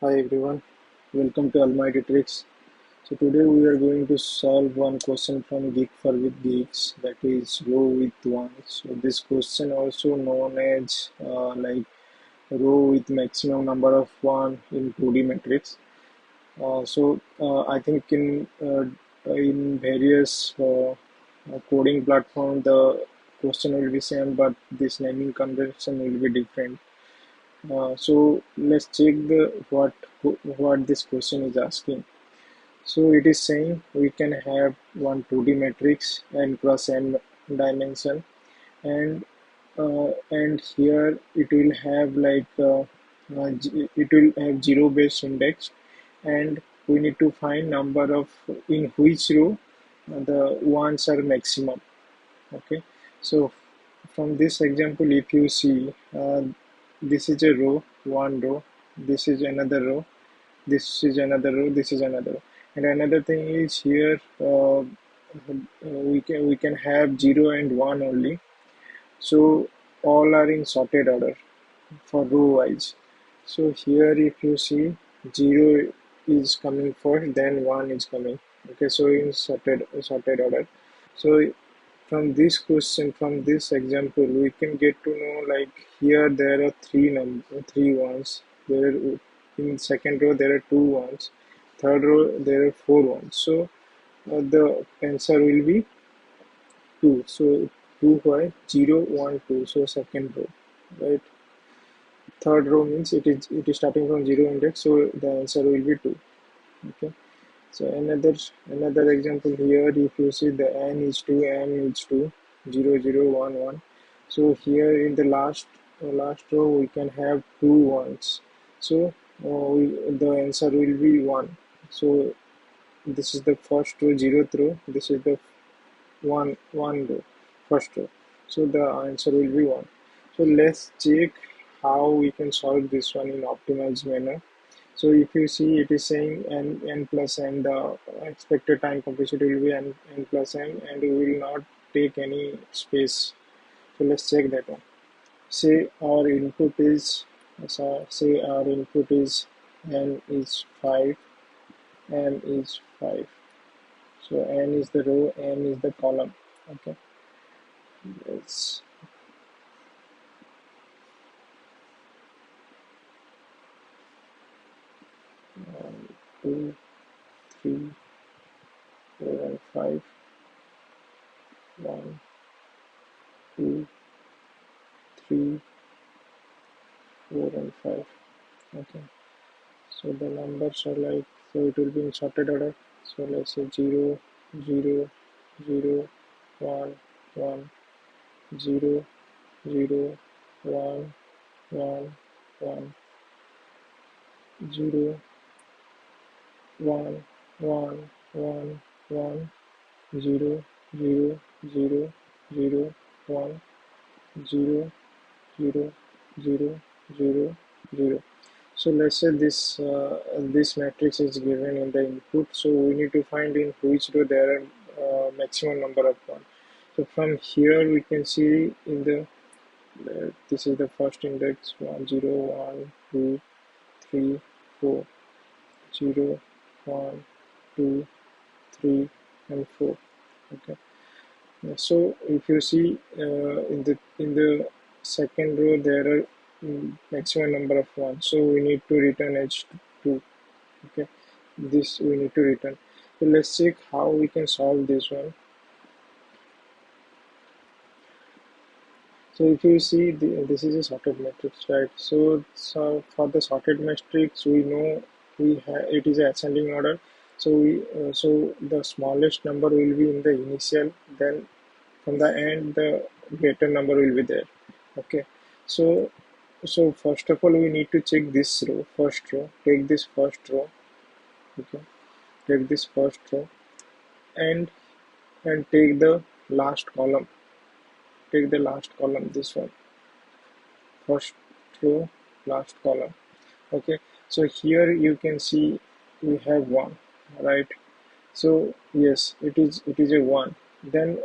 Hi everyone, welcome to Almighty Tricks. So today we are going to solve one question from Geeks, that is row with one. So this question also known as row with maximum number of one in 2D matrix. I think in various coding platform the question will be same, but this naming convention will be different. So let's check the what this question is asking. So it is saying we can have one 2D matrix n plus n dimension, and here it will have it will have zero based index, and we need to find number of in which row the ones are maximum. Okay, so from this example, if you see, this is a row, one row, this is another row, this is another row, this is another row. And another thing is here, we can have 0 and 1 only. So all are in sorted order for row wise. So here if you see, 0 is coming first, then 1 is coming. Okay, so in sorted order. So from this example, we can get to know, like, here there are three ones. There in second row there are two ones. Third row there are four ones. So the answer will be two. So two why 0, 1, 2. So second row, right? Third row means it is starting from zero index. So the answer will be two. Okay. So another example here, if you see the n is 2, 0, 0, 1, 1. So here in the last row we can have two ones. So the answer will be 1. So this is the first row, 0th row. This is the one row, first row. So the answer will be 1. So let's check how we can solve this one in optimized manner. So if you see, it is saying n plus n, the expected time complexity will be n plus n, and we will not take any space. So let's check that one. Say our input is n is 5, n is 5. So n is the row, n is the column. Okay, let's 2, 3, 4, and 5. 1, 2, 3, 4, and 5. Okay, so the numbers are like, so it will be in sorted order. So let's say 0, 0, 0, 1, 1, 0, 0, 1, 1, 1, 0, 1, 1, 1, 1, 0, 0, 0, 0, 1, 0, 0, 0, 0, 0. So let's say this matrix is given in the input. So we need to find in which row there are maximum number of one. So from here we can see in the this is the first index 1, 0, 1, 2, 3, 4, 0, 1, 2, 3, and 4. Okay. So if you see in the second row there are maximum number of ones, so we need to return h2. Okay, this we need to return. So let's check how we can solve this one. So if you see, this is a sorted matrix, right? So for the sorted matrix, we know it is ascending order. So the smallest number will be in the initial, then from the end the greater number will be there. Okay, so first of all we need to check this row, first row. Take this first row. Okay, take this first row, and take the last column. Take the last column, this one, first row, last column. Okay, so here you can see we have 1, right? So yes, it is a 1. Then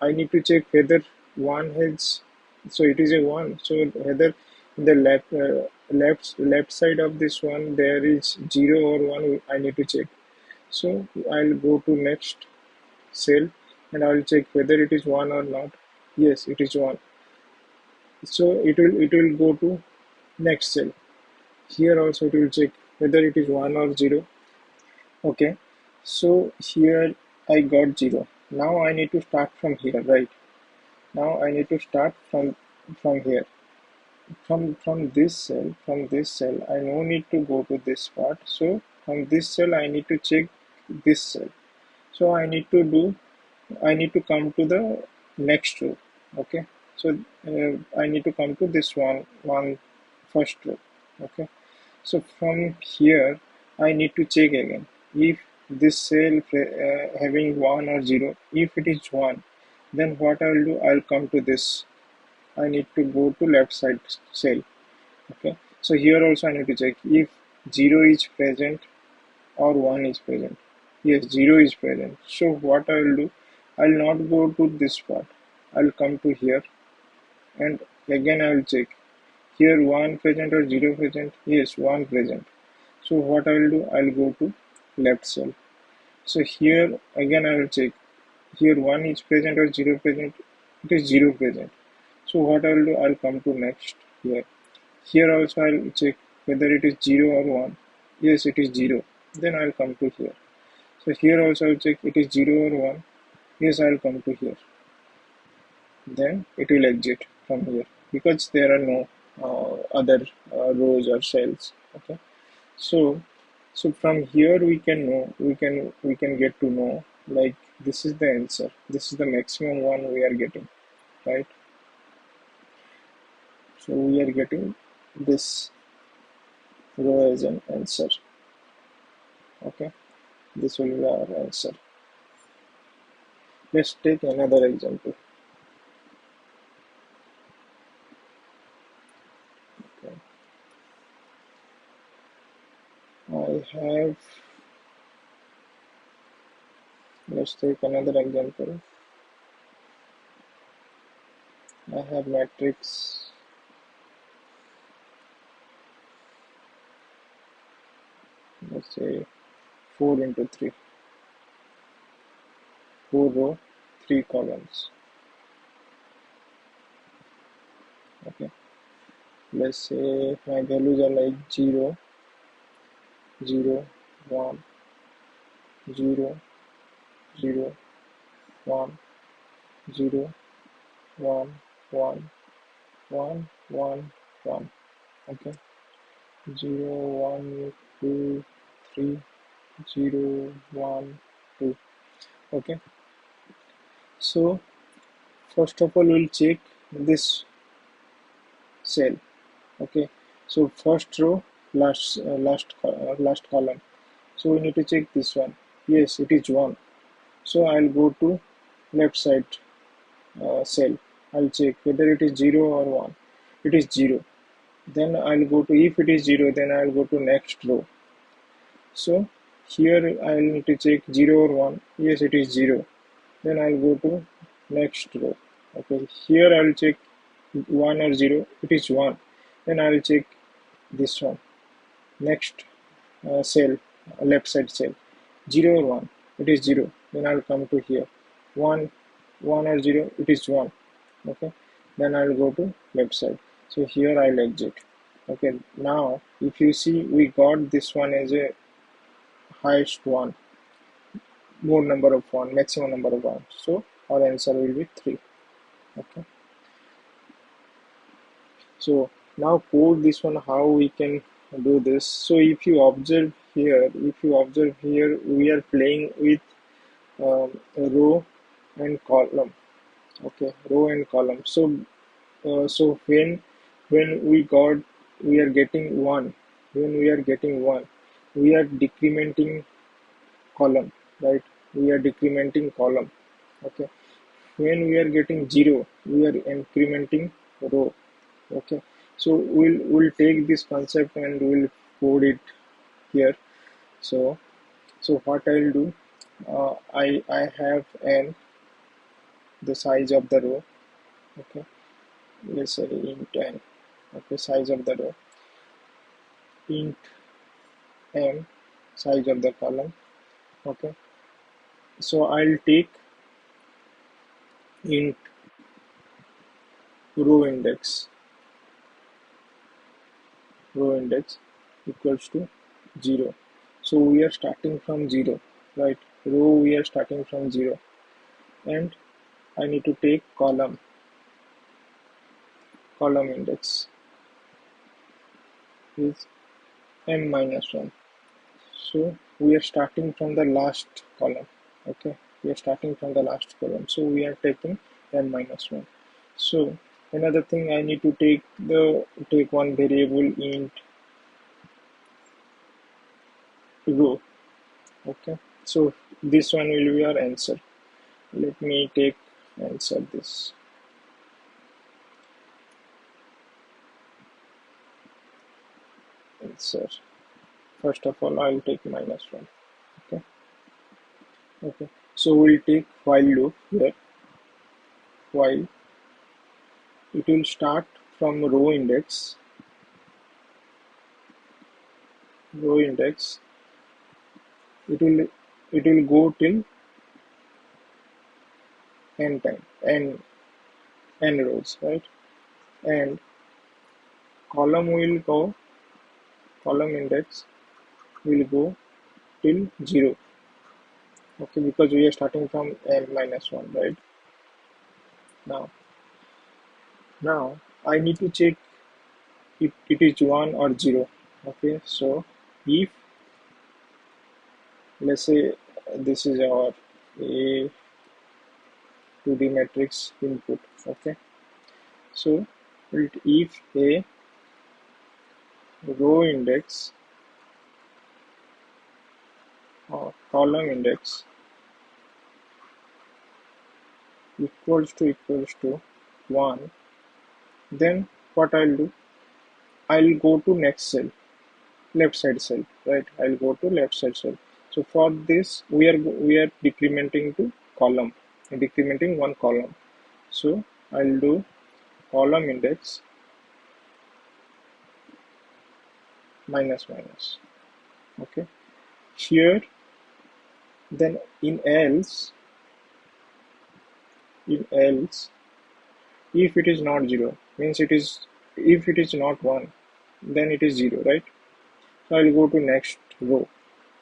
I need to check whether 1 has, so it is a 1. So whether in the left left side of this one there is 0 or 1, I need to check. So I'll go to next cell and I'll check whether it is 1 or not. Yes, it is 1. So it will go to next cell. Here also it will check whether it is 1 or 0. Okay, so here I got 0. Now I need to start from here, right? Now I need to start from here. From this cell I no need to go to this part. So from this cell I need to check this cell. So I need to come to the next row. Okay, so I need to come to this one first row. Okay, so from here I need to check again if this cell having 1 or 0. If it is 1, then what I will do, I'll come to this. I need to go to left side cell. Okay, so here also I need to check if 0 is present or 1 is present. Yes, 0 is present. So what I will do, I'll not go to this part. I'll come to here and again I will check here 1 present or 0 present. Yes, 1 present. So what I will do, I'll go to left cell. So here again I will check here 1 is present or 0 present. It is 0 present. So what I will do, I'll come to next here. Here also I'll check whether it is 0 or 1. Yes, it is 0. Then I'll come to here. So here also I'll check it is 0 or 1. Yes, I'll come to here. Then it will exit from here because there are no other rows or cells. Okay. So from here we can know, we can get to know, like, this is the answer. This is the maximum one we are getting, right? So we are getting this row as an answer. Okay, this will be our answer. Let's take another example. Okay. Let's take another example. I have matrix. Let's say 4 into 3. 4 row, 3 columns. Okay. Let's say my values are like 0, 0, 1, 0, 0, 1, 0, 1, 1, 1, 1, 1. Okay. 0, 1, 2, 3, 0, 1, 2. Okay. So first of all we'll check this cell. Okay. So first row, last column. So we need to check this one. Yes, it is 1. So I'll go to left side cell. I'll check whether it is 0 or 1. It is 0. Then I'll go to, if it is 0, then I'll go to next row. So here I'll need to check 0 or 1. Yes, it is 0. Then I'll go to next row. Okay, here I'll check 1 or 0. It is 1. Then I'll check this one. Next cell, left side cell. 0 or 1. It is 0. Then I'll come to here. 1 or 0. It is 1. Okay. Then I'll go to left side. So here I'll exit. Okay. Now if you see, we got this one as a highest one, more number of 1, maximum number of 1. So our answer will be 3. Okay. So now code this one, how we can do this. So if you observe here, we are playing with row and column. Okay, row and column. So when we are getting 1, we are decrementing column, right? We are decrementing column. Okay, when we are getting 0, we are incrementing row. Okay, so we'll take this concept and we'll code it here. So what I'll do, I have n, the size of the row. Okay, let's say int n. Okay, size of the row. int m size of the column. Okay, so I'll take int row index equals to 0. So we are starting from 0, right? Row we are starting from 0, and I need to take column index is m minus 1. So we are starting from the last column. Okay, we are starting from the last column, so we are taking m minus 1. So another thing, I need to take one variable int row. Okay, so this one will be our answer. Let me take answer this. Answer. First of all, I'll take minus 1. Okay. Okay. So we'll take while loop here. While it will start from row index. It will go till n time, n rows, right? And column index will go till 0. Okay, because we are starting from n minus 1, right? Now I need to check if it is 1 or 0. Okay, so if, let's say, this is our a 2D matrix input. Okay, so if a row index or column index equals to 1, then what I'll do, I'll go to next cell, left side cell, right? I'll go to left side cell. So for this we are decrementing to column, decrementing one column. So I'll do column index minus minus. Okay, here, then in else, if it is not 0, means it is, if it is not 1, then it is 0, right? So I'll go to next row.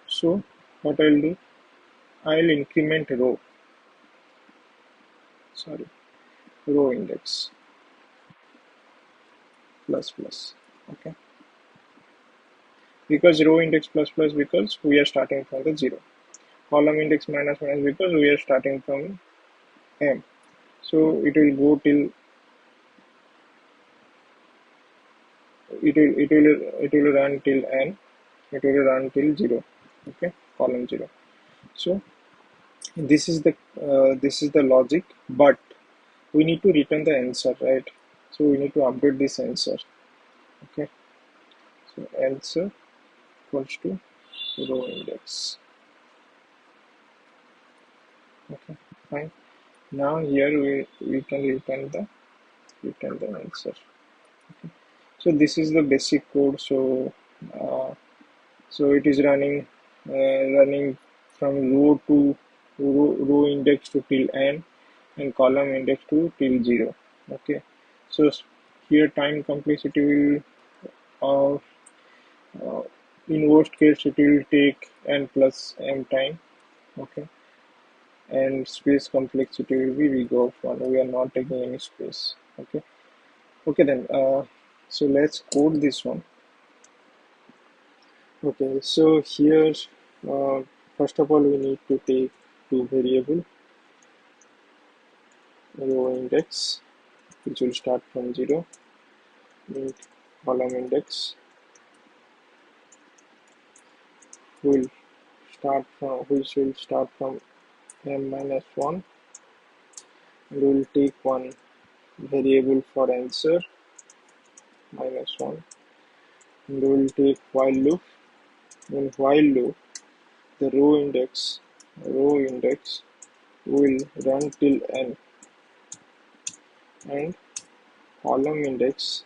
So what I'll do, I'll increment row index plus plus. Okay, because row index plus plus, because we are starting from the 0. Column index minus minus, because we are starting from m. So it will go till it will run till n. It will run till 0. Okay, column 0. So this is the logic, but we need to return the answer, right? So we need to update this answer. Okay, so answer equals to row index. Okay, fine. Now here we can return the answer. Okay. So this is the basic code. So it is running from row index to till n, and column index to till 0. Okay, so here time complexity will, in worst case, it will take n plus m time. Okay, and space complexity will be big of 1. We are not taking any space. Okay, then so let's code this one. Okay, so here, first of all, we need to take two variable, row index, which will start from 0, and column index which will start from m minus 1, and we will take one variable for answer minus 1, and we will take while loop. In while loop, the row index will run till n, and column index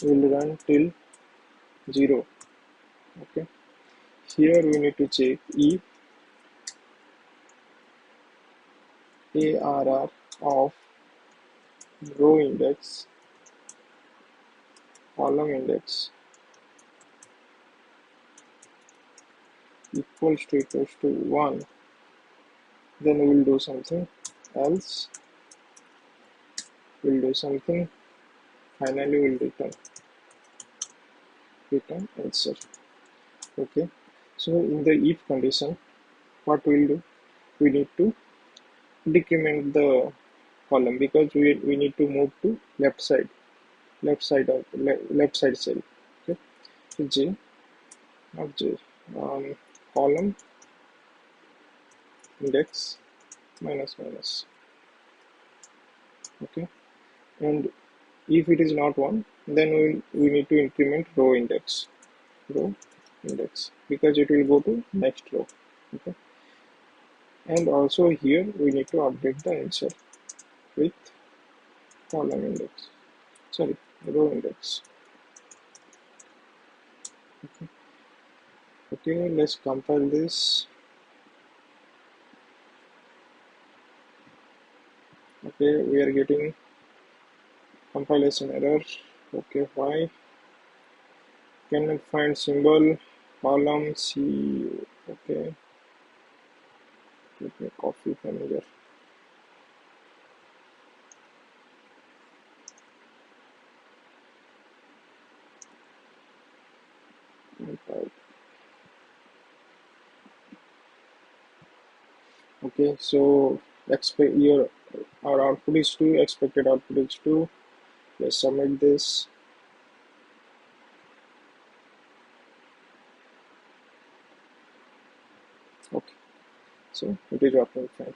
will run till 0. Okay, here we need to check if ARR of row index, column index equals to 1, then we'll do something else, we'll do something, finally we'll return answer. Okay, so in the if condition, what we'll do, we need to decrement the column because we need to move to left side cell. Okay, so j, not j, column index minus minus. Okay, and if it is not 1, then we need to increment row index because it will go to next row. Okay, and also here we need to update the answer with column index, sorry, row index. Okay, let's compile this. Okay, we are getting compilation error. Okay, why? Cannot find symbol, column C. Okay, let me copy from here. Okay, so expect our output is 2, expected output is 2. Let's submit this. Okay, so it is working fine.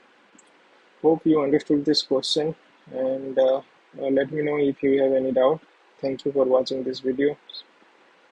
Hope you understood this question, and let me know if you have any doubt. Thank you for watching this video.